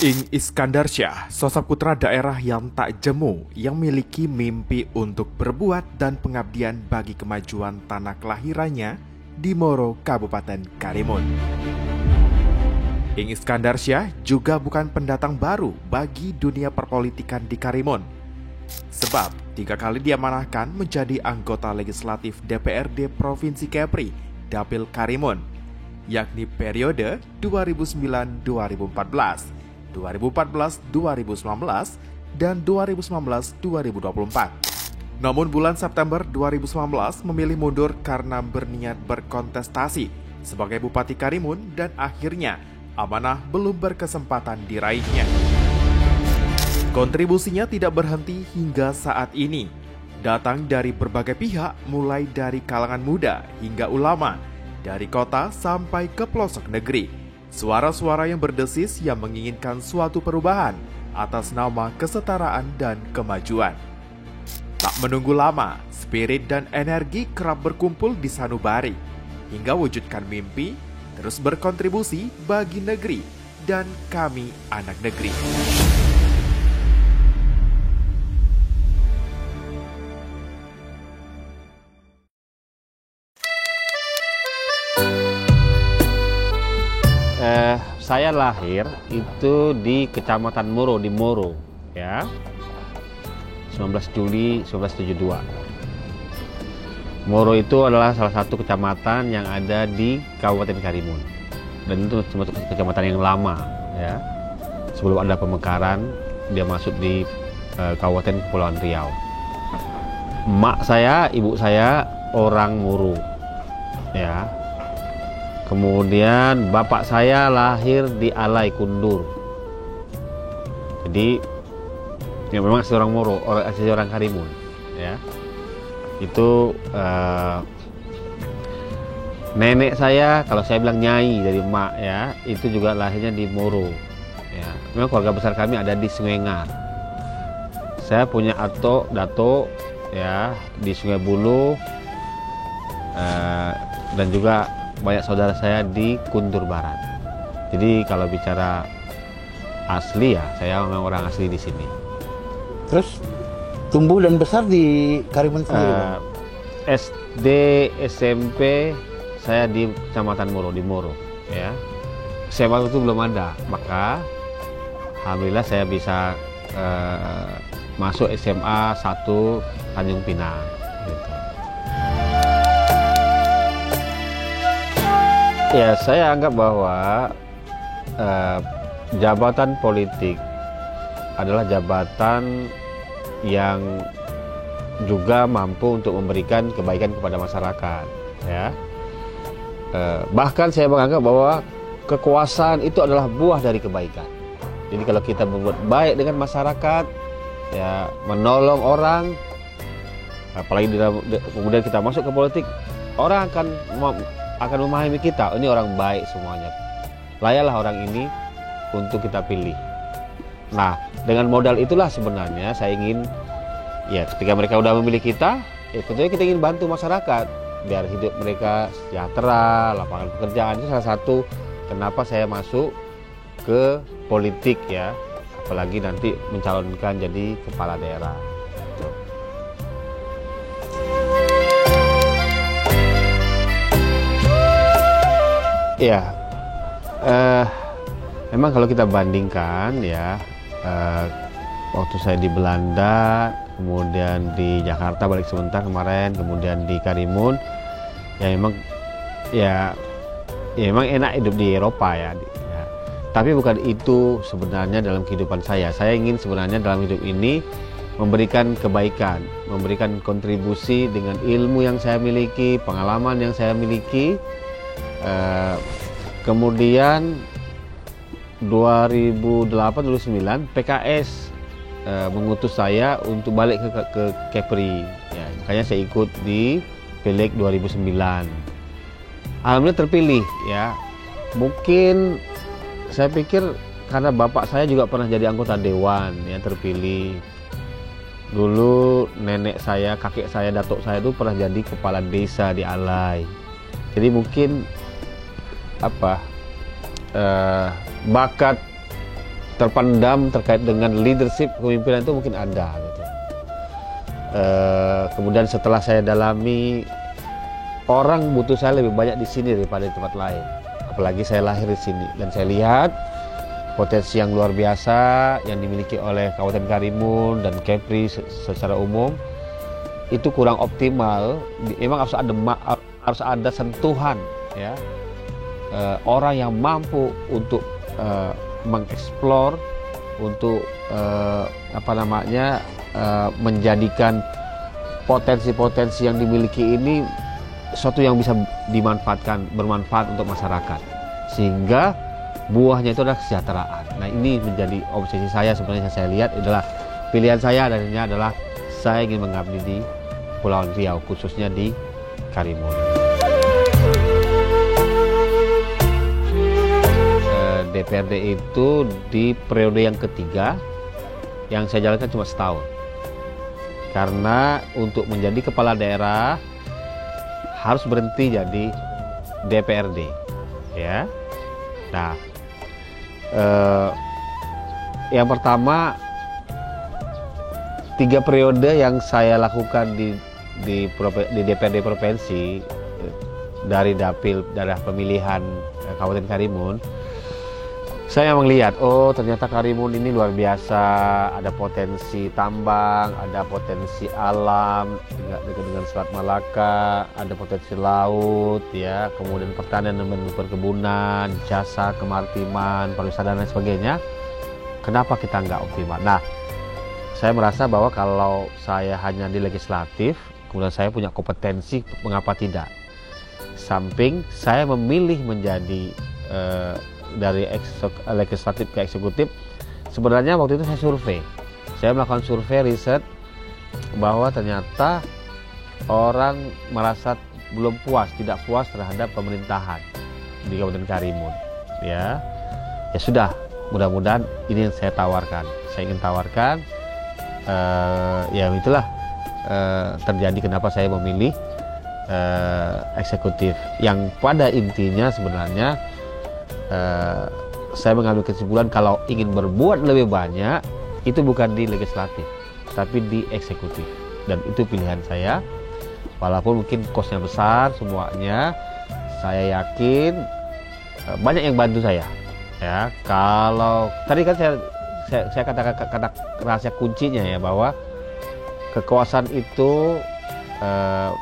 Ing Iskandar Syah, sosok putra daerah yang tak jemu, yang memiliki mimpi untuk berbuat dan pengabdian bagi kemajuan tanah kelahirannya di Moro, Kabupaten Karimun. Ing Iskandar Syah juga bukan pendatang baru bagi dunia perpolitikan di Karimun. Sebab 3 kali diamanahkan menjadi anggota legislatif DPRD Provinsi Kepri, Dapil Karimun, yakni periode 2009-2014, 2014-2019, dan 2019-2024. Namun bulan September 2019 memilih mundur karena berniat berkontestasi sebagai Bupati Karimun dan akhirnya amanah belum berkesempatan diraihnya. Kontribusinya tidak berhenti hingga saat ini, datang dari berbagai pihak mulai dari kalangan muda hingga ulama, dari kota sampai ke pelosok negeri. Suara-suara yang berdesis yang menginginkan suatu perubahan atas nama kesetaraan dan kemajuan. Tak menunggu lama, spirit dan energi kerap berkumpul di sanubari hingga wujudkan mimpi terus berkontribusi bagi negeri dan kami anak negeri. Saya lahir itu di Kecamatan Moro, di Moro, ya, 19 Juli 1972. Moro itu adalah salah satu kecamatan yang ada di Kabupaten Karimun, dan itu termasuk kecamatan yang lama, ya. Sebelum ada pemekaran, dia masuk di Kabupaten Kepulauan Riau. Emak saya, ibu saya orang Moro, ya. Kemudian bapak saya lahir di Alai Kundur. Jadi ya memang asli orang Moro, asli orang Karimun, ya. Itu nenek saya, kalau saya bilang nyai dari emak, ya, itu juga lahirnya di Moro, ya. Memang keluarga besar kami ada di Sungai Ngar. Saya punya dato, ya, di Sungai Bulu, dan juga banyak saudara saya di Kuntur Barat. Jadi kalau bicara asli, ya, saya memang orang asli di sini. Terus tumbuh dan besar di Karimun sendiri? SD, SMP saya di Kecamatan Moro, di Moro, ya. SMA itu belum ada, maka alhamdulillah saya bisa masuk SMA 1 Tanjung Pinang, gitu. Ya, saya anggap bahwa jabatan politik adalah jabatan yang juga mampu untuk memberikan kebaikan kepada masyarakat, ya. Bahkan saya menganggap bahwa kekuasaan itu adalah buah dari kebaikan. Jadi kalau kita berbuat baik dengan masyarakat, ya, menolong orang, apalagi kemudian kita masuk ke politik, orang akan memahami kita, ini orang baik semuanya, layaklah orang ini untuk kita pilih. Nah, dengan modal itulah sebenarnya saya ingin, ya, ketika mereka udah memilih kita, ya tentunya kita ingin bantu masyarakat biar hidup mereka sejahtera, lapangan pekerjaan. Itu salah satu kenapa saya masuk ke politik, ya, apalagi nanti mencalonkan jadi kepala daerah. Ya, memang kalau kita bandingkan, ya, waktu saya di Belanda, kemudian di Jakarta balik sebentar kemarin, kemudian di Karimun, ya memang enak hidup di Eropa, ya. Tapi bukan itu sebenarnya dalam kehidupan saya. Saya ingin sebenarnya dalam hidup ini memberikan kebaikan, memberikan kontribusi dengan ilmu yang saya miliki, pengalaman yang saya miliki. Kemudian 2008-2009 PKS mengutus saya untuk balik ke Kepri, ya, makanya saya ikut di Pileg 2009. Alhamdulillah terpilih, ya. Mungkin saya pikir karena bapak saya juga pernah jadi anggota dewan, ya, terpilih. Dulu nenek saya, kakek saya, datuk saya itu pernah jadi kepala desa di Alai. Jadi mungkin bakat terpendam terkait dengan leadership kepemimpinan itu mungkin ada gitu. Kemudian setelah saya dalami, orang butuh saya lebih banyak di sini daripada di tempat lain. Apalagi saya lahir di sini dan saya lihat potensi yang luar biasa yang dimiliki oleh Kabupaten Karimun dan Kepri secara umum itu kurang optimal. Memang harus ada sentuhan ya, orang yang mampu untuk mengeksplor, untuk menjadikan potensi-potensi yang dimiliki ini sesuatu yang bisa bermanfaat untuk masyarakat, sehingga buahnya itu adalah kesejahteraan. Nah, ini menjadi obsesi saya sebenarnya. Saya lihat adalah pilihan saya adalah saya ingin mengabdi di Pulau Riau, khususnya di Karimun. DPRD itu di periode yang ketiga, yang saya jalankan cuma setahun. Karena untuk menjadi kepala daerah harus berhenti jadi DPRD, ya. Nah, yang pertama, 3 periode yang saya lakukan di DPRD provinsi dari dapil daerah pemilihan Kabupaten Karimun, saya melihat, oh ternyata Karimun ini luar biasa, ada potensi tambang, ada potensi alam, dekat dengan Selat Malaka, ada potensi laut, ya, kemudian pertanian dan perkebunan, jasa, kemaritiman, pariwisata dan sebagainya. Kenapa kita nggak optimal? Nah, saya merasa bahwa kalau saya hanya di legislatif, kemudian saya punya kompetensi, mengapa tidak? Samping saya memilih menjadi dari legislatif ke eksekutif, sebenarnya waktu itu saya melakukan survei riset bahwa ternyata orang merasa tidak puas terhadap pemerintahan di Kabupaten Karimun, ya sudah, mudah-mudahan ini yang saya ingin tawarkan, ya itulah terjadi kenapa saya memilih eksekutif, yang pada intinya sebenarnya saya mengambil kesimpulan kalau ingin berbuat lebih banyak itu bukan di legislatif tapi di eksekutif, dan itu pilihan saya. Walaupun mungkin kosnya besar semuanya, saya yakin banyak yang bantu saya, ya. Kalau tadi kan saya katakan rahasia kuncinya ya, bahwa kekuasaan itu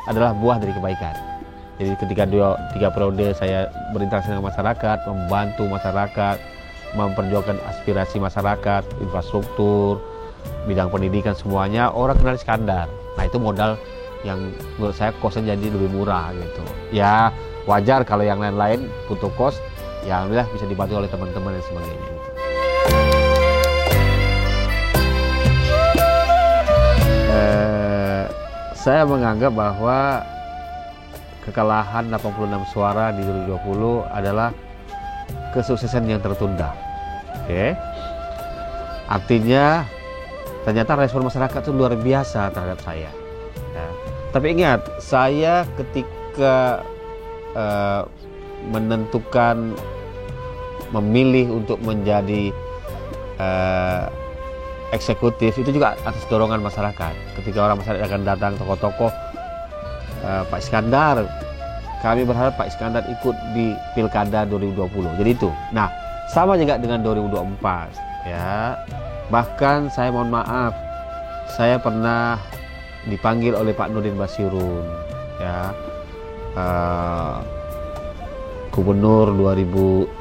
adalah buah dari kebaikan. Jadi ketika 3 periode saya berinteraksi dengan masyarakat, membantu masyarakat, memperjuangkan aspirasi masyarakat, infrastruktur, bidang pendidikan, semuanya orang kenal Iskandar. Nah, itu modal yang menurut saya kosnya jadi lebih murah gitu. Ya wajar kalau yang lain-lain butuh kos, ya alhamdulillah bisa dibantu oleh teman-teman dan sebagainya gitu. Saya menganggap bahwa kekalahan 86 suara di 2020 adalah kesuksesan yang tertunda. Oke. Artinya ternyata respon masyarakat itu luar biasa terhadap saya. Ya. Tapi ingat, saya ketika memilih untuk menjadi eksekutif itu juga atas dorongan masyarakat. Ketika orang masyarakat akan datang, tokoh-tokoh, Pak Iskandar, kami berharap Pak Iskandar ikut di Pilkada 2020. Jadi itu. Nah, sama juga dengan 2024, ya. Bahkan saya mohon maaf, saya pernah dipanggil oleh Pak Nurdin Basirun, ya, Gubernur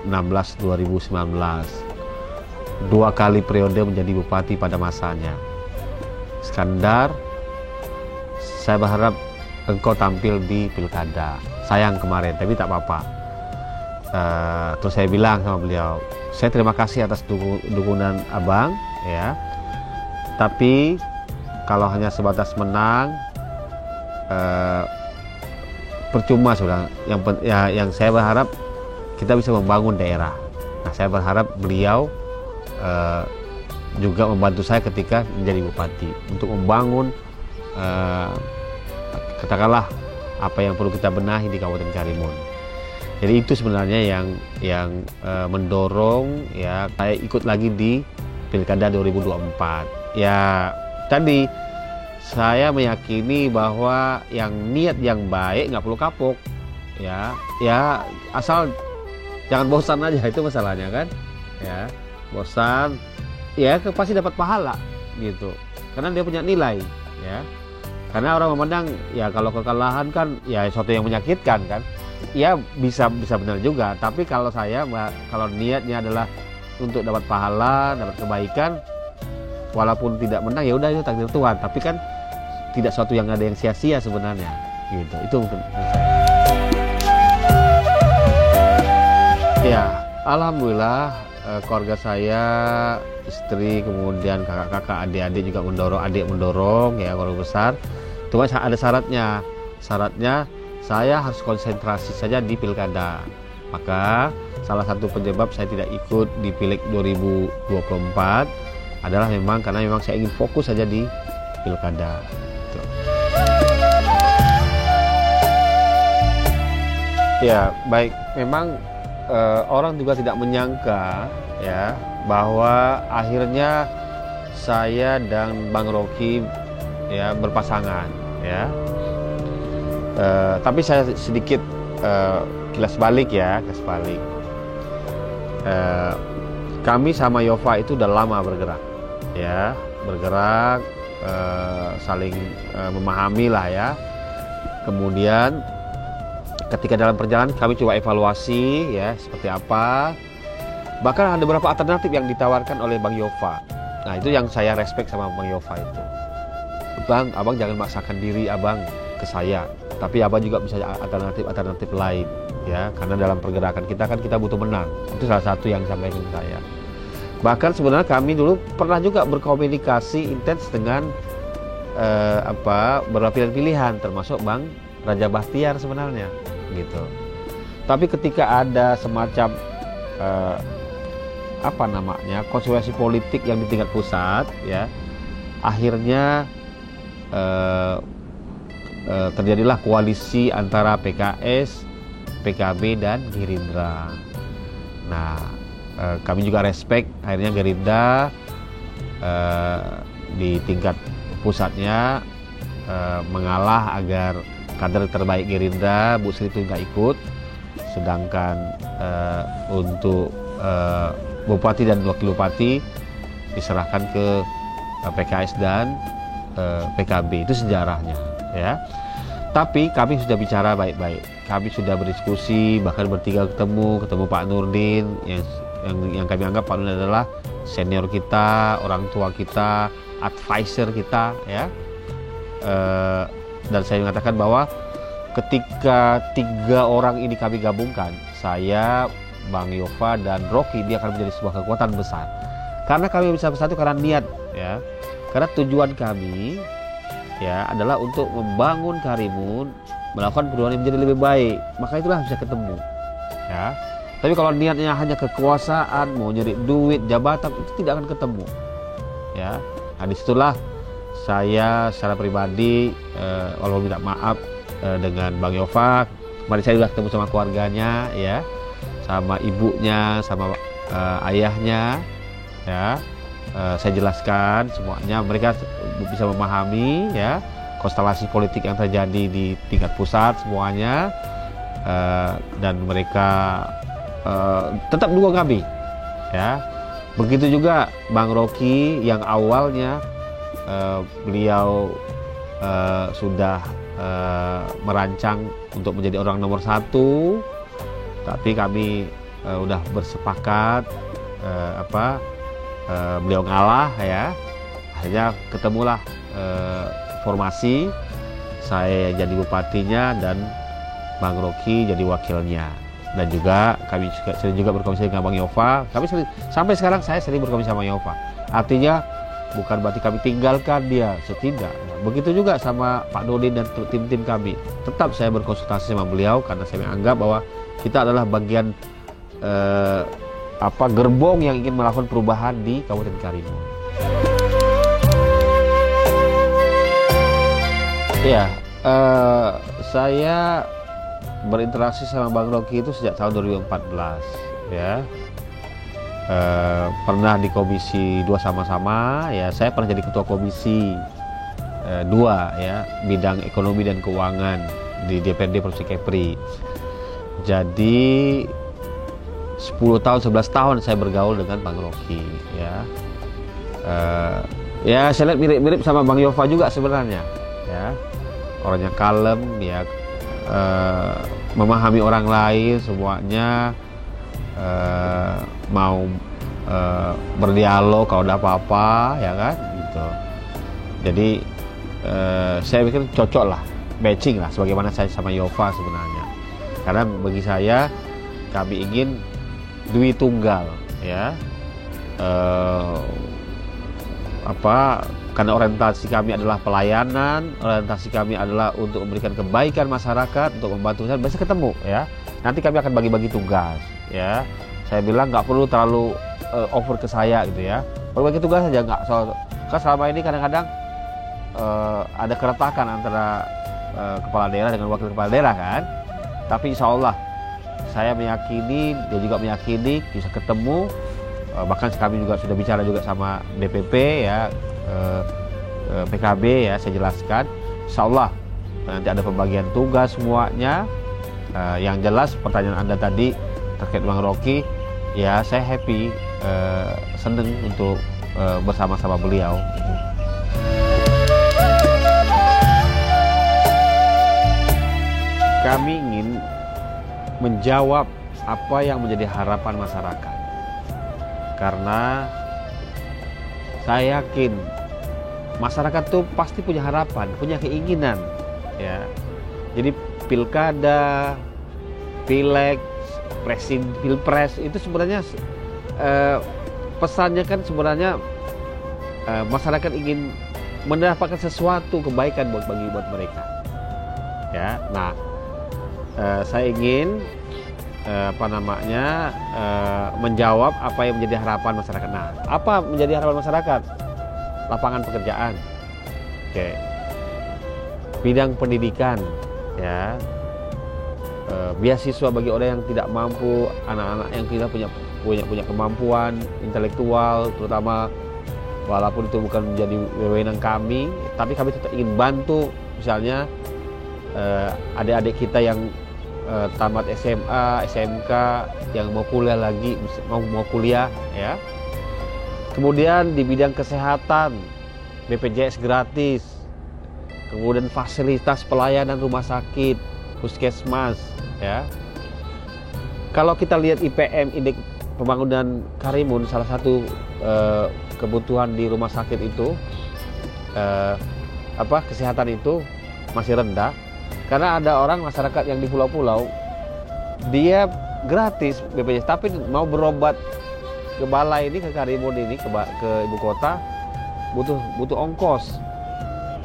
2016-2019, 2 kali periode menjadi bupati pada masanya. Iskandar, saya berharap engkau tampil di Pilkada. Sayang kemarin, tapi tak apa-apa. Terus saya bilang sama beliau, saya terima kasih atas dukungan abang, ya. Tapi kalau hanya sebatas menang, percuma sudah. Yang saya berharap kita bisa membangun daerah. Nah, saya berharap beliau juga membantu saya ketika menjadi bupati untuk membangun, katakanlah apa yang perlu kita benahi di Kabupaten Karimun. Jadi itu sebenarnya yang mendorong ya saya ikut lagi di Pilkada 2024. Ya tadi saya meyakini bahwa yang niat yang baik nggak perlu kapok, ya asal jangan bosan aja, itu masalahnya kan, ya bosan, ya pasti dapat pahala gitu, karena dia punya nilai, ya. Karena orang memandang ya kalau kekalahan kan ya sesuatu yang menyakitkan kan. Ya bisa benar juga, tapi kalau kalau niatnya adalah untuk dapat pahala, dapat kebaikan, walaupun tidak menang ya udah itu takdir Tuhan, tapi kan tidak sesuatu yang ada yang sia-sia sebenarnya gitu. Itu mungkin. Ya, alhamdulillah keluarga saya, istri, kemudian kakak-kakak, adik-adik juga mendorong ya, keluarga besar. Cuma ada syaratnya saya harus konsentrasi saja di pilkada. Maka salah satu penyebab saya tidak ikut di Pileg 2024 adalah karena saya ingin fokus saja di pilkada. Gitu. Ya, baik. Memang orang juga tidak menyangka ya bahwa akhirnya saya dan Bang Rocky ya berpasangan ya. Tapi saya sedikit kilas balik. Kami sama Yova itu udah lama bergerak, saling memahami lah ya. Kemudian ketika dalam perjalanan kami coba evaluasi ya seperti apa. Bahkan ada beberapa alternatif yang ditawarkan oleh Bang Yova. Nah itu yang saya respect sama Bang Yova itu. Bang, abang jangan maksakan diri abang ke saya, tapi abang juga bisa alternatif lain ya, karena dalam pergerakan kita kan kita butuh menang. Itu salah satu yang sampaikan saya. Bahkan sebenarnya kami dulu pernah juga berkomunikasi intens dengan beberapa pilihan termasuk Bang Raja Bahtiar sebenarnya gitu. Tapi ketika ada semacam konsolidasi politik yang di tingkat pusat ya, akhirnya terjadilah koalisi antara PKS, PKB dan Gerindra. Nah, kami juga respect akhirnya Gerindra di tingkat pusatnya mengalah agar kader terbaik Gerindra Bu Sri itu nggak ikut, sedangkan untuk bupati dan wakil bupati diserahkan ke PKS dan PKB. Itu sejarahnya ya. Tapi kami sudah bicara baik-baik, kami sudah berdiskusi, bahkan bertiga ketemu Pak Nurdin yang kami anggap Pak Nurdin adalah senior kita, orang tua kita, advisor kita ya. Dan saya mengatakan bahwa ketika 3 orang ini kami gabungkan, saya, Bang Yova dan Rocky, dia akan menjadi sebuah kekuatan besar. Karena kami bisa bersatu karena niat ya. Karena tujuan kami ya adalah untuk membangun Karimun, melakukan perubahan yang menjadi lebih baik. Maka itulah bisa ketemu ya. Tapi kalau niatnya hanya kekuasaan, mau nyari duit, jabatan, itu tidak akan ketemu ya. Nah disitulah saya secara pribadi walaupun minta maaf dengan Bang Yova. Kemarin saya sudah ketemu sama keluarganya ya, sama ibunya, sama ayahnya ya. Saya jelaskan semuanya, mereka bisa memahami ya konstelasi politik yang terjadi di tingkat pusat semuanya, dan mereka tetap dukung kami ya. Begitu juga Bang Rocky yang awalnya beliau sudah merancang untuk menjadi orang nomor 1, tapi kami udah bersepakat beliau ngalah ya. Akhirnya ketemulah formasi, saya jadi bupatinya dan Bang Rocky jadi wakilnya. Dan juga kami sering juga berkomunikasi dengan Bang Yova. Sampai sekarang saya sering berkomunikasi sama Yova. Artinya bukan berarti kami tinggalkan dia, tidak. Begitu juga sama Pak Nurdin dan tim-tim kami. Tetap saya berkonsultasi sama beliau karena saya menganggap bahwa kita adalah bagian gerbong yang ingin melakukan perubahan di Kabupaten Karimun. Ya, saya berinteraksi sama Bang Rocky itu sejak tahun 2014 ya. Pernah di komisi 2 sama-sama ya. Saya pernah jadi ketua komisi 2 ya, bidang ekonomi dan keuangan di DPRD Provinsi Kepri. Jadi 10 tahun 11 tahun saya bergaul dengan Bang Rocky ya. Ya saya lihat mirip-mirip sama Bang Yova juga sebenarnya ya. Orangnya kalem ya, memahami orang lain semuanya, mau berdialog kalau ada apa-apa ya kan gitu. Jadi saya pikir cocok lah, matching lah sebagaimana saya sama Yova sebenarnya. Karena bagi saya kami ingin Dwi Tunggal ya, karena orientasi kami adalah pelayanan, orientasi kami adalah untuk memberikan kebaikan masyarakat, untuk membantu masyarakat. Biasa ketemu ya. Nanti kami akan bagi-bagi tugas ya. Saya bilang nggak perlu terlalu over ke saya gitu ya. Berbagi tugas saja, nggak soal. Kan selama ini kadang-kadang ada keretakan antara kepala daerah dengan wakil kepala daerah kan. Tapi insya Allah saya meyakini, dia juga meyakini bisa ketemu. Bahkan kami juga sudah bicara juga sama DPP ya, PKB ya, saya jelaskan. Insya Allah nanti ada pembagian tugas semuanya. Yang jelas pertanyaan Anda tadi terkait Bang Rocky, ya saya happy, seneng untuk bersama-sama beliau. Kami ingin menjawab apa yang menjadi harapan masyarakat. Karena saya yakin masyarakat tuh pasti punya harapan, punya keinginan ya. Jadi pilkada, pileg, pilpres itu sebenarnya pesannya kan sebenarnya masyarakat ingin mendapatkan sesuatu kebaikan buat mereka. Ya, nah saya ingin menjawab apa yang menjadi harapan masyarakat. Nah, apa menjadi harapan masyarakat? Lapangan pekerjaan, oke. Bidang pendidikan, ya. Beasiswa bagi orang yang tidak mampu, anak-anak yang tidak punya kemampuan intelektual, terutama walaupun itu bukan menjadi wewenang kami, tapi kami tetap ingin bantu, misalnya adik-adik kita yang tamat SMA, SMK, yang mau kuliah lagi, mau kuliah ya. Kemudian di bidang kesehatan, BPJS gratis, kemudian fasilitas pelayanan rumah sakit, puskesmas ya. Kalau kita lihat IPM, indeks pembangunan Karimun, salah satu kebutuhan di rumah sakit itu kesehatan itu masih rendah. Karena ada orang masyarakat yang di pulau-pulau, dia gratis BPJS, tapi mau berobat ke balai ini, ke Karimun ini, ke ibu kota, butuh ongkos.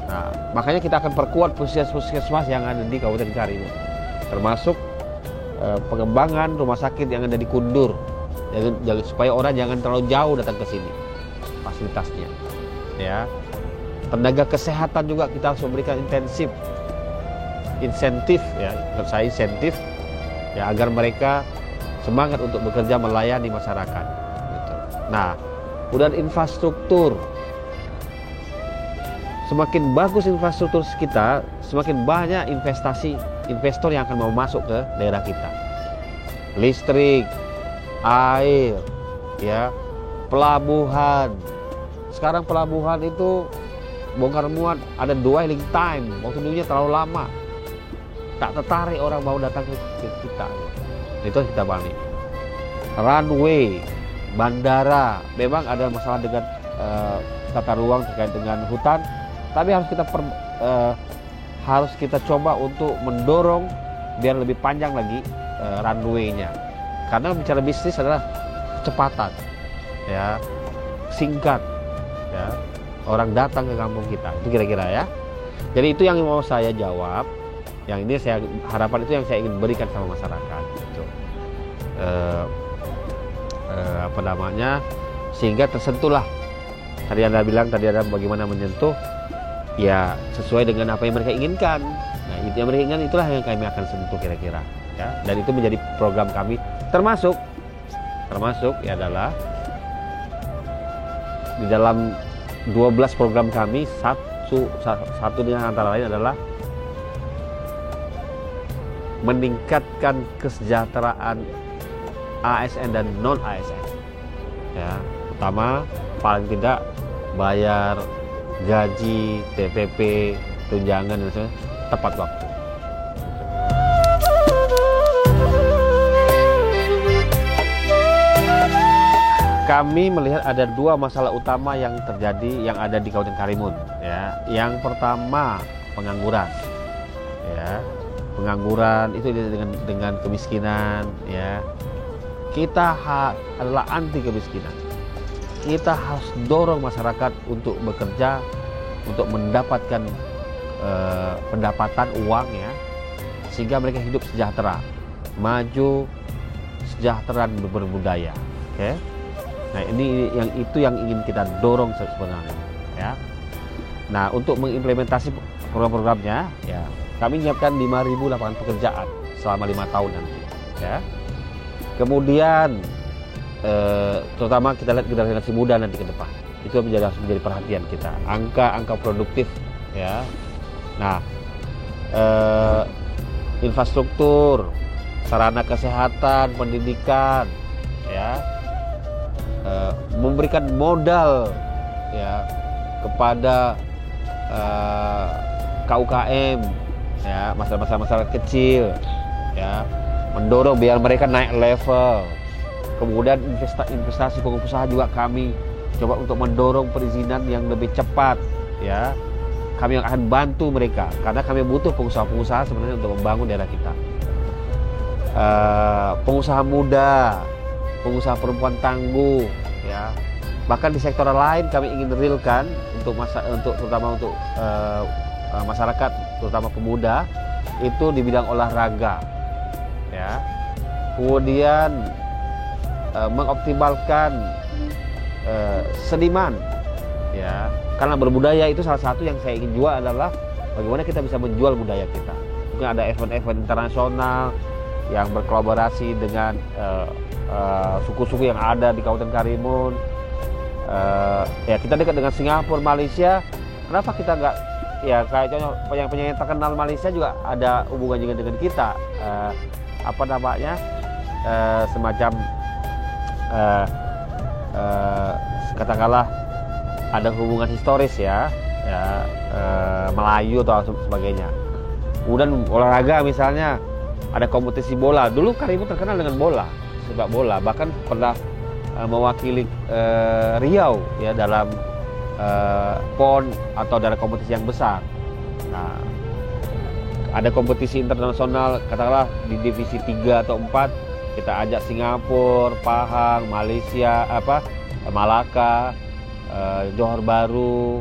Nah, makanya kita akan perkuat puskesmas yang ada di Kabupaten Karimun, termasuk pengembangan rumah sakit yang ada di Kundur, supaya orang jangan terlalu jauh datang ke sini fasilitasnya. Ya, tenaga kesehatan juga kita harus memberikan insentif ya, menurut saya insentif ya, agar mereka semangat untuk bekerja melayani masyarakat gitu. Nah, kemudian infrastruktur, semakin bagus infrastruktur kita, semakin banyak investor yang akan mau masuk ke daerah kita. Listrik, air ya, pelabuhan. Sekarang pelabuhan itu bongkar muat ada dwelling time, waktu dulunya terlalu lama, tak tertarik orang mau datang ke kita. Itu kita balik. Runway, bandara, memang ada masalah dengan tata ruang terkait dengan hutan, tapi harus kita coba untuk mendorong biar lebih panjang lagi runway-nya. Karena bicara bisnis adalah kecepatan, ya, singkat, ya, orang datang ke kampung kita. Itu kira-kira ya. Jadi itu yang mau saya jawab. Yang ini saya harapan itu yang saya ingin berikan sama masyarakat gitu. Sehingga tersentuhlah, tadi Anda bilang tadi ada bagaimana menyentuh ya sesuai dengan apa yang mereka inginkan. Nah itu yang beringat itulah yang kami akan sentuh kira-kira, ya. Dan itu menjadi program kami, termasuk ya adalah di dalam 12 program kami, satu dengan antara lain adalah meningkatkan kesejahteraan ASN dan non ASN, ya. Pertama, paling tidak bayar gaji, TPP, tunjangan dan sebagainya tepat waktu. Kami melihat ada dua masalah utama yang terjadi yang ada di Kabupaten Karimun, ya. Yang pertama, pengangguran, ya. Pengangguran itu dengan kemiskinan, ya. Kita adalah anti kemiskinan. Kita harus dorong masyarakat untuk bekerja, untuk mendapatkan pendapatan uang, ya, sehingga mereka hidup sejahtera, maju, sejahtera dan berbudaya. Oke. Nah, ini yang ingin kita dorong sebenarnya, ya. Nah, untuk mengimplementasi program-programnya, ya, kami menyiapkan 5.000 lapangan pekerjaan selama 5 tahun nanti, ya. Kemudian terutama kita lihat generasi muda nanti ke depan, itu harus menjadi perhatian kita. Angka produktif, ya. Nah, infrastruktur, sarana kesehatan, pendidikan, ya, memberikan modal, ya, kepada KUKM, ya, masyarakat kecil, ya, mendorong biar mereka naik level. Kemudian investasi pengusaha juga kami coba untuk mendorong perizinan yang lebih cepat, ya. Kami akan bantu mereka karena kami butuh pengusaha-pengusaha sebenarnya untuk membangun daerah kita. Pengusaha muda, pengusaha perempuan tangguh, ya. Bahkan di sektor lain kami ingin realkan terutama untuk masyarakat, terutama pemuda, itu di bidang olahraga, ya. Kemudian mengoptimalkan seniman, ya, karena berbudaya itu salah satu yang saya ingin jual adalah bagaimana kita bisa menjual budaya kita. Mungkin ada event-event internasional yang berkolaborasi dengan suku-suku yang ada di Kabupaten Karimun. Ya, kita dekat dengan Singapura, Malaysia. Kenapa kita nggak, ya, kayak contoh penyanyi terkenal Malaysia juga ada hubungan juga dengan kita. Semacam katakanlah ada hubungan historis, ya, Melayu atau sebagainya. Kemudian olahraga, misalnya ada kompetisi bola. Dulu Karimun terkenal dengan bola, sepak bola, bahkan pernah mewakili Riau, ya, dalam PON atau dalam kompetisi yang besar. Nah, ada kompetisi internasional katakanlah di divisi 3 atau 4, kita ajak Singapura, Pahang, Malaysia, Malaka, Johor Bahru,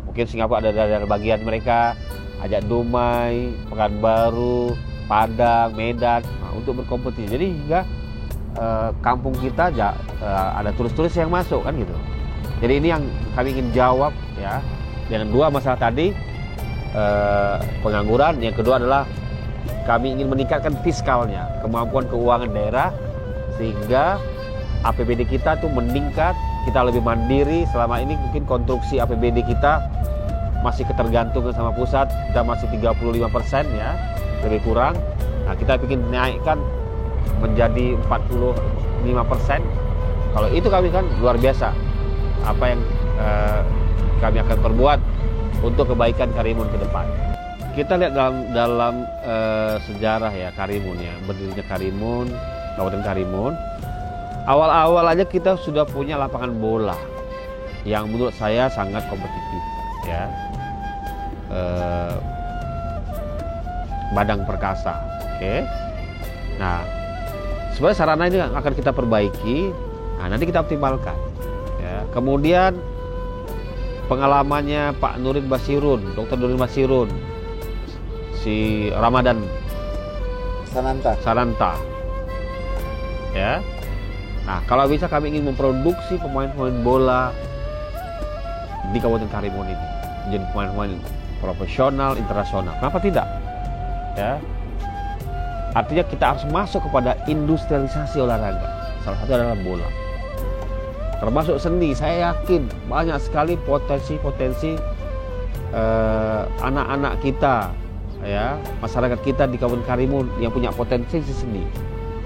mungkin Singapura ada dari bagian mereka, ajak Dumai, Pekanbaru, Padang, Medan, untuk berkompetisi. Jadi hingga kampung kita ada turis-turis yang masuk, kan gitu. Jadi ini yang kami ingin jawab, ya, dengan dua masalah tadi, pengangguran. Yang kedua adalah kami ingin meningkatkan fiskalnya, kemampuan keuangan daerah, sehingga APBD kita tuh meningkat, kita lebih mandiri. Selama ini mungkin konstruksi APBD kita masih ketergantungan sama pusat, kita masih 35%, ya, lebih kurang. Nah, kita ingin naikkan menjadi 45%. Kalau itu kami kan luar biasa apa yang kami akan perbuat untuk kebaikan Karimun ke depan. Kita lihat dalam sejarah, ya, Karimun, ya, berdirinya Karimun, Kabupaten Karimun. Awal-awal aja kita sudah punya lapangan bola yang menurut saya sangat kompetitif, ya. Badang Perkasa, oke. Nah, sebenarnya sarana ini akan kita perbaiki. Nah, nanti kita optimalkan, ya. Kemudian pengalamannya Pak Nurin Basirun, Dr. Nurin Basirun, si Ramadan Sananta, ya. Nah, kalau bisa kami ingin memproduksi pemain-pemain bola di Kabupaten Karimun ini menjadi pemain-pemain profesional internasional. Kenapa tidak? ya. Artinya kita harus masuk kepada industrialisasi olahraga. Salah satu adalah bola. Termasuk seni, saya yakin banyak sekali potensi-potensi anak-anak kita, ya, masyarakat kita di Kabupaten Karimun yang punya potensi seni,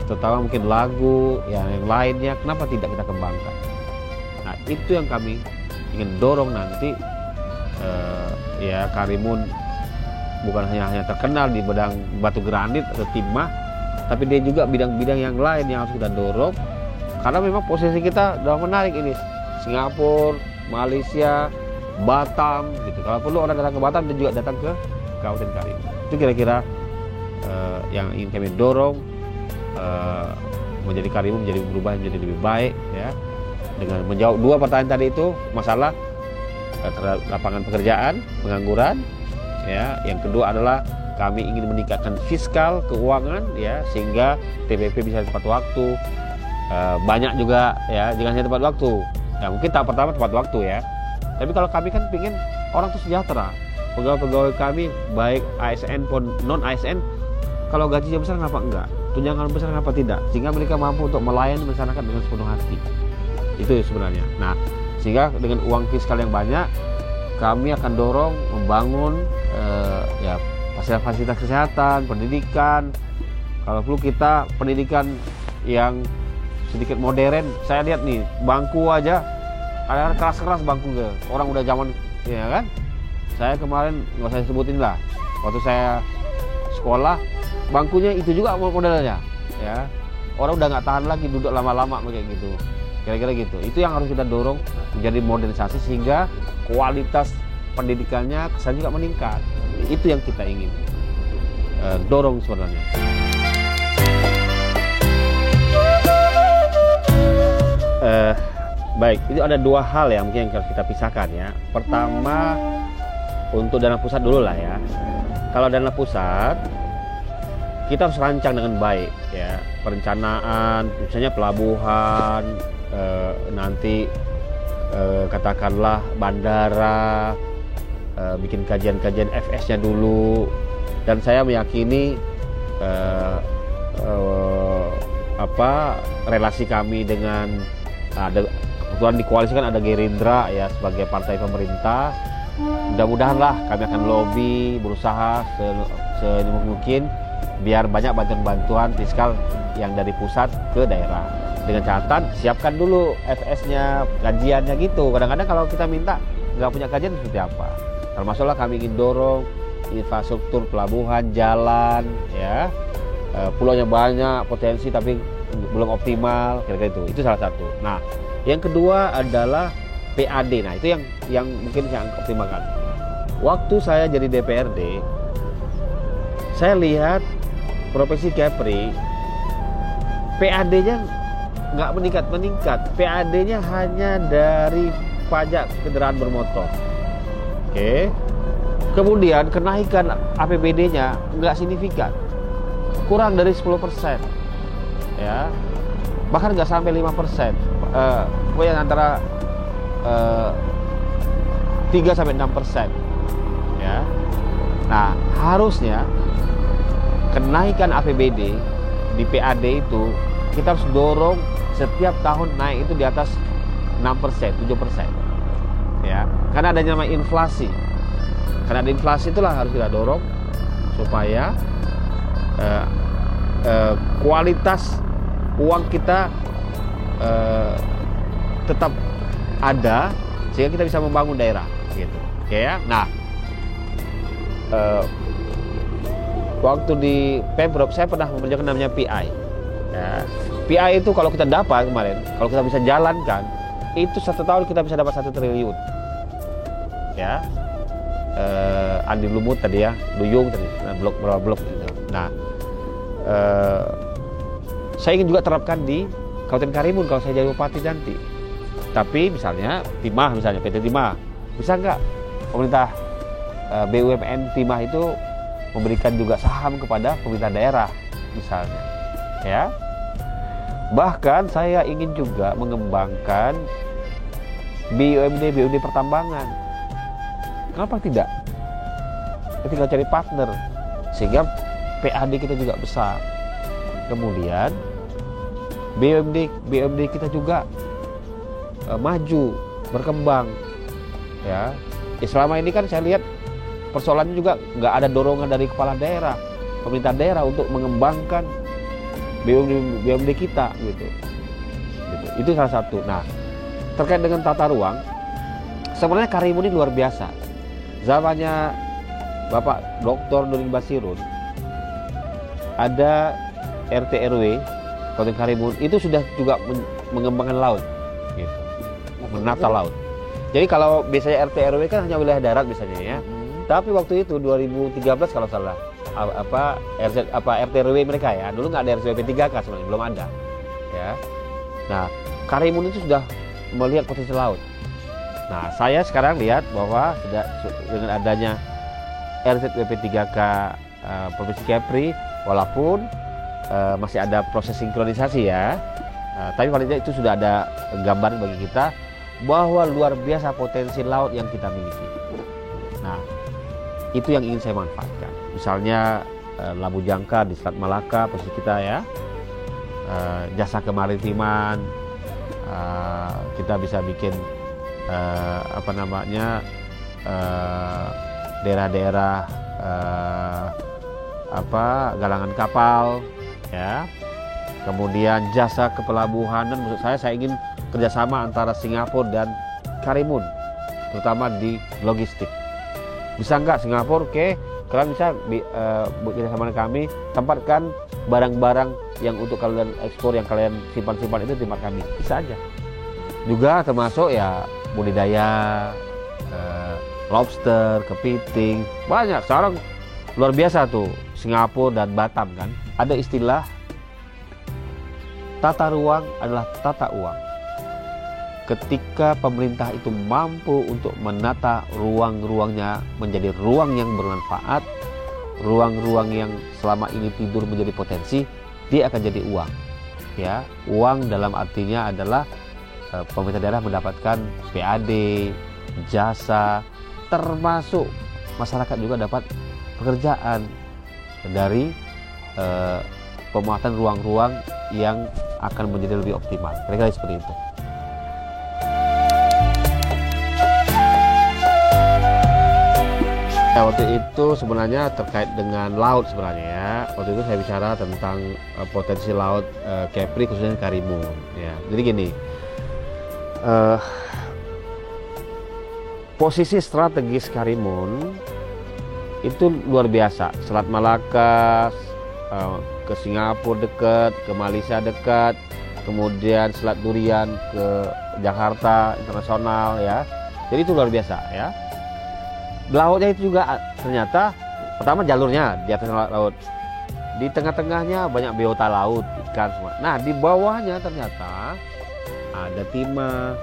terutama mungkin lagu, ya, yang lainnya. Kenapa tidak kita kembangkan? Nah, itu yang kami ingin dorong nanti, ya, Karimun bukan hanya terkenal di bidang batu granit atau timah, tapi dia juga bidang-bidang yang lain yang harus kita dorong. Karena memang posisi kita sudah menarik ini, Singapura, Malaysia, Batam, gitu. Kalau perlu orang datang ke Batam dan juga datang ke Kabupaten Karimun. Itu kira-kira yang ingin kami dorong, menjadi Karimun menjadi berubah menjadi lebih baik, ya. Dengan menjawab dua pertanyaan tadi itu, masalah lapangan pekerjaan, pengangguran, ya. Yang kedua adalah kami ingin meningkatkan fiskal keuangan, ya, sehingga TPP bisa tepat waktu. Banyak juga, ya, jangan hanya tepat waktu. Ya, mungkin tahap pertama tepat waktu, ya. Tapi kalau kami kan ingin orang itu sejahtera. Pegawai-pegawai kami baik ASN pun non ASN, kalau gajinya besar kenapa enggak? Tunjangan besar kenapa tidak? Sehingga mereka mampu untuk melayani masyarakat dengan sepenuh hati. Itu sebenarnya. Nah, sehingga dengan uang fiskal yang banyak, kami akan dorong membangun ya, fasilitas kesehatan, pendidikan. Kalau perlu kita pendidikan yang sedikit modern. Saya lihat nih, bangku aja ada keras-keras bangku ke. Orang udah zaman, ya kan? Saya kemarin nggak saya sebutin lah. Waktu saya sekolah, bangkunya itu juga modelnya, ya. Orang udah nggak tahan lagi duduk lama-lama kayak gitu. Kira-kira gitu. Itu yang harus kita dorong menjadi modernisasi sehingga kualitas pendidikannya kesan juga meningkat. Itu yang kita ingin dorong sebenarnya. Baik, itu ada dua hal yang mungkin harus kita pisahkan, ya. Pertama, untuk dana pusat dulu lah, ya. Kalau dana pusat, kita harus rancang dengan baik, ya. Perencanaan, misalnya pelabuhan, nanti katakanlah bandara, bikin kajian-kajian FS-nya dulu. Dan saya meyakini relasi kami dengan kebetulan di koalisi kan ada Gerindra, ya, sebagai partai pemerintah. Mudah-mudahan lah kami akan lobby, berusaha semungkin biar banyak bantuan-bantuan fiskal yang dari pusat ke daerah. Dengan catatan siapkan dulu FS-nya, kajiannya gitu. Kadang-kadang kalau kita minta nggak punya kajian seperti apa. Termasuklah kami ingin dorong infrastruktur pelabuhan, jalan, ya. Pulaunya banyak, potensi tapi belum optimal, kira-kira itu. Itu salah satu. Nah, yang kedua adalah PAD. Nah, itu yang mungkin yang optimalkan. Waktu saya jadi DPRD, saya lihat Provinsi Kepri PAD-nya nggak meningkat. PAD-nya hanya dari pajak kendaraan bermotor. Oke. Kemudian kenaikan APBD-nya nggak signifikan, kurang dari 10%, ya, bahkan nggak sampai 5%. Pokoknya antara 3-6%, ya. Nah, harusnya kenaikan APBD di PAD itu kita harus dorong setiap tahun naik itu di atas 6%, 7%, ya. Karena adanya namanya inflasi. Karena ada inflasi itulah harus kita dorong supaya kualitas uang kita tetap ada sehingga kita bisa membangun daerah, gitu. Oke, ya. Nah, waktu di Pemprov saya pernah mengerjakan namanya PI. Ya. PI itu kalau kita dapat kemarin, kalau kita bisa jalankan, itu 1 tahun kita bisa dapat 1 triliun. Ya. Andi Lumut tadi, ya, Duyung tadi, berapa blok gitu. Nah, saya ingin juga terapkan di Kabupaten Karimun kalau saya jadi bupati nanti. Tapi misalnya Timah, misalnya PT Timah, bisa nggak pemerintah BUMN Timah itu memberikan juga saham kepada pemerintah daerah, misalnya, ya. Bahkan saya ingin juga mengembangkan BUMD pertambangan. Kenapa tidak? Tinggal cari partner sehingga PAD kita juga besar. Kemudian BUMD kita juga maju, berkembang. Ya, selama ini kan saya lihat persoalannya juga nggak ada dorongan dari kepala daerah, pemerintah daerah untuk mengembangkan BUMD kita gitu. Itu salah satu. Nah, terkait dengan tata ruang, sebenarnya Karimun ini luar biasa. Zamannya Bapak Dr. Nurdin Basirun, ada RT RW Kabupaten Karimun itu sudah juga mengembangkan laut, gitu, menata laut. Jadi kalau biasanya RT RW kan hanya wilayah darat biasanya ya. Tapi waktu itu 2013 kalau salah RT RW mereka ya, dulu nggak ada RZWP 3K sebenarnya, belum ada. Ya. Nah, Karimun itu sudah melihat potensi laut. Nah, saya sekarang lihat bahwa sudah dengan adanya RZWP 3K Provinsi Kepri, walaupun masih ada proses sinkronisasi ya, tapi paling tidak itu sudah ada gambaran bagi kita bahwa luar biasa potensi laut yang kita miliki. Nah, itu yang ingin saya manfaatkan. Misalnya Labu Jangkar di Selat Malaka posisi kita ya, jasa kemaritiman, kita bisa bikin daerah-daerah galangan kapal ya. Kemudian jasa kepelabuhanan, maksud saya ingin kerjasama antara Singapura dan Karimun, terutama di logistik. Bisa nggak Singapura? Oke, kalian bisa bekerja sama dengan kami, tempatkan barang-barang yang untuk kalian ekspor, yang kalian simpan-simpan itu di tempat kami. Bisa aja. Juga termasuk ya budidaya lobster, kepiting, banyak. Sekarang luar biasa tuh Singapura dan Batam kan. Ada istilah tata ruang adalah tata uang. Ketika pemerintah itu mampu untuk menata ruang-ruangnya menjadi ruang yang bermanfaat, ruang-ruang yang selama ini tidur menjadi potensi, dia akan jadi uang. Ya, uang dalam artinya adalah pemerintah daerah mendapatkan PAD, jasa, termasuk masyarakat juga dapat pekerjaan dari pemuatan ruang-ruang yang akan menjadi lebih optimal. Kira-kira seperti itu. Ya, waktu itu sebenarnya terkait dengan laut sebenarnya ya. Waktu itu saya bicara tentang potensi laut Kepri khususnya Karimun. Ya, jadi gini, posisi strategis Karimun itu luar biasa. Selat Malaka, ke Singapura dekat, ke Malaysia dekat, kemudian Selat Durian ke Jakarta internasional ya. Jadi itu luar biasa ya. Lautnya itu juga ternyata pertama jalurnya di atas laut, di tengah-tengahnya banyak biota laut, ikan semua. Nah, di bawahnya ternyata ada timah,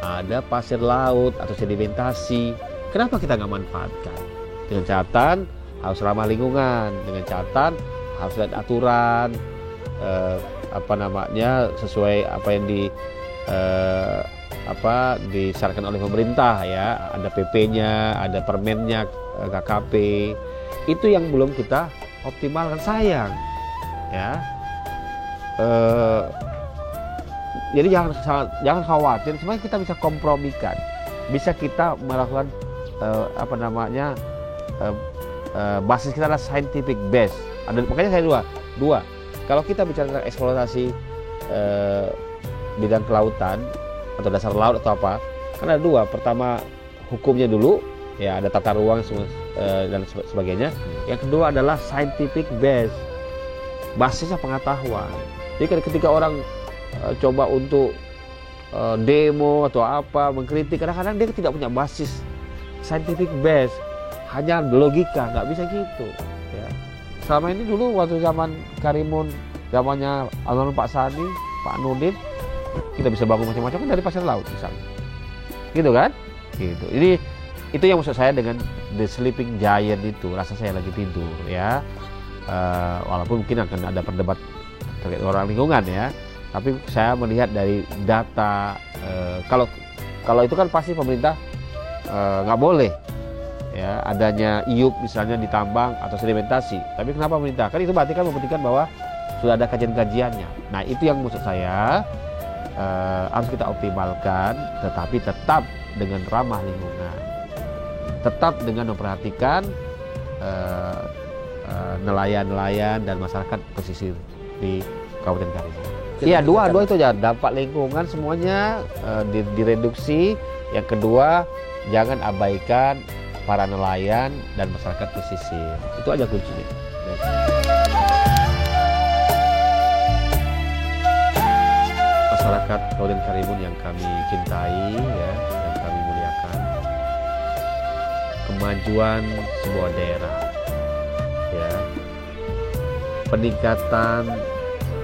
ada pasir laut atau sedimentasi. Kenapa kita nggak manfaatkan? Dengan catatan harus ramah lingkungan, dengan catatan harus ada aturan sesuai apa yang disyaratkan oleh pemerintah ya, ada PP-nya, ada permennya, KKP. Itu yang belum kita optimalkan, sayang ya. Jadi jangan khawatir, sebenarnya kita bisa kompromikan, bisa kita melakukan basis kita adalah scientific base. Makanya saya dua. Kalau kita bicara tentang eksploitasi bidang kelautan atau dasar laut atau apa, kan ada dua. Pertama hukumnya dulu, ya ada tata ruang dan sebagainya. Yang kedua adalah scientific base, basisnya pengetahuan. Jadi ketika orang coba untuk demo atau apa, mengkritik, kadang-kadang dia tidak punya basis scientific base, hanya logika, nggak bisa gitu ya. Selama ini dulu waktu zaman Karimun, zamannya almarhum Pak Sani, Pak Nurdin, kita bisa bangun macam-macam kan dari pasir laut misalnya, gitu kan, gitu. Ini itu yang maksud saya dengan the sleeping giant itu, rasa saya lagi tidur ya. Walaupun mungkin akan ada perdebat terkait orang lingkungan ya, tapi saya melihat dari data, kalau itu kan pasti pemerintah nggak boleh ya adanya iup misalnya ditambang atau sedimentasi. Tapi kenapa pemerintah? Kan itu berarti kan membuktikan bahwa sudah ada kajian-kajiannya. Nah itu yang maksud saya harus kita optimalkan, tetapi tetap dengan ramah lingkungan, tetap dengan memperhatikan nelayan-nelayan dan masyarakat pesisir di Kabupaten Karimun. Iya, dua itu aja, dampak lingkungan semuanya direduksi. Yang kedua, jangan abaikan para nelayan dan masyarakat pesisir. Itu aja kuncinya. Masyarakat Kabupaten Karimun yang kami cintai, ya, yang kami muliakan, kemajuan sebuah daerah, ya, peningkatan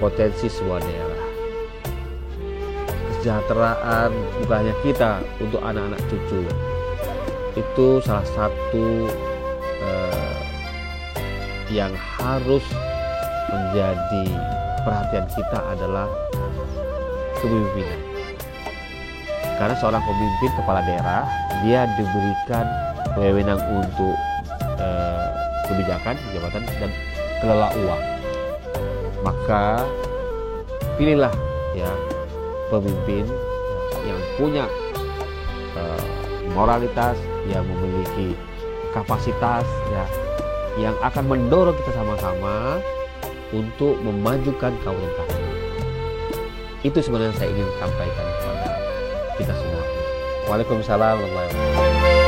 potensi sebuah daerah, kesejahteraan bukan hanya kita, untuk anak-anak cucu, itu salah satu yang harus menjadi perhatian kita adalah kepemimpinan. Karena seorang pemimpin kepala daerah, dia diberikan wewenang untuk kebijakan, jabatan, dan kelola uang. Maka pilihlah ya pemimpin yang punya moralitas, yang memiliki kapasitas, ya, yang akan mendorong kita sama-sama untuk memajukan Kabupaten Karimun. Itu sebenarnya saya ingin sampaikan kepada kita semua. Waalaikumsalam warahmatullahi wabarakatuh.